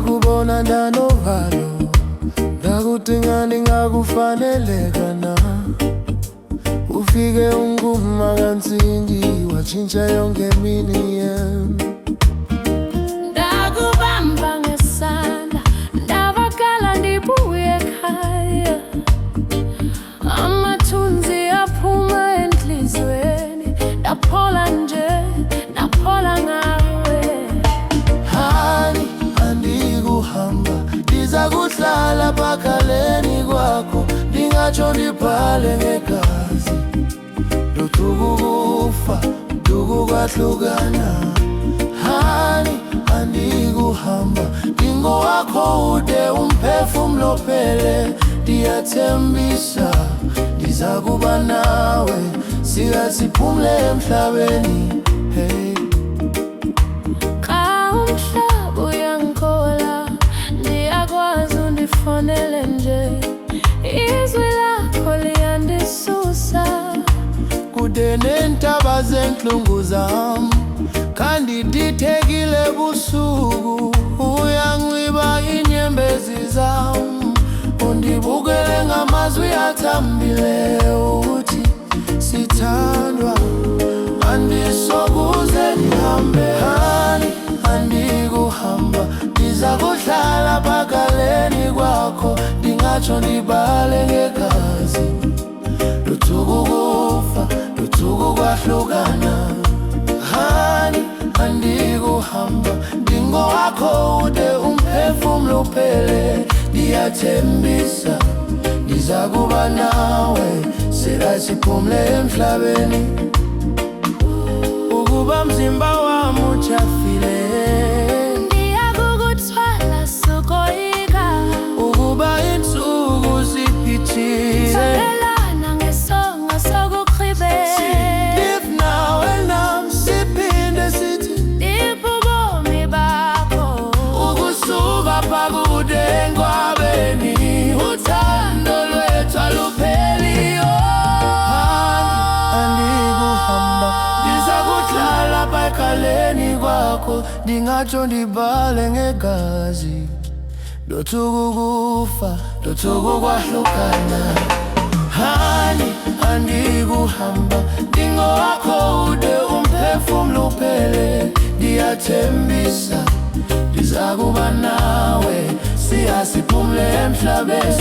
Ngakubona ndanovalo, ndakudinga ndingakufaneleka na. Ufike unguma kansindi, watshintsha yonke imini yami. Ndakubamba ngesandla, ndavakala ndibuye ekhaya. Amathunzi aphuma enhlizweni, ndaphola nje, ndaphola ngawe. Hani, andikuhamba, ndizakuhlala pakhaleni kwakho, ndingatsho ndibhale ngegazi. Lotukukufa, tukukwahlukana. Hani, andikuhamba, ndingowakho ude umphefumlo phele. Ndiyathembisa, ndizakuba nawe, singasiphumle emhlabeni. Hey. Xa umhlaba uyangikhola, ndiyakwazi undifonele nje. Izwi lakho liyandisusa Kude neentaba zentlungu zam, kanti ndithekile busuku. Uyanxiba iinyembezi zam, undibukele ngamazwi athambileyo. Uthi sithandwa, andisokuze ndihambe. Hani, andikuhamba, ndizakuhlala pakhaleni kwakho, ndingatsho ndibhale ngegazi. Lutukukufa, lutukukwahlukana. Hani, andikuhamba, ndingowakho ude umphefumlo uphele. Ndiyathembisa, ndizakuba nawe, singasiphumle emhlabeni. Ukuba mzimba wami utshafile, ndiyakukuthwala sukoyika. ukuba iintsuku ziphithile, sabelana ngesongo sokugqibela. live now and now, siphinde sithi Ubomi bakho ukusuka pakude enkwabeni, uthando lwethu alupheliyo. Andikuhamba, ndizakuhlala pakhaleni kwakho, ndingatsho ndibhale ngegazi. Lotukukufa, lotukukwahlukana. Hani, andikuhamba, ndingowakho ude umphefumlo uphele. Ndiyathembisa, ndizakuba nawe, singasiphumle emhlabeni.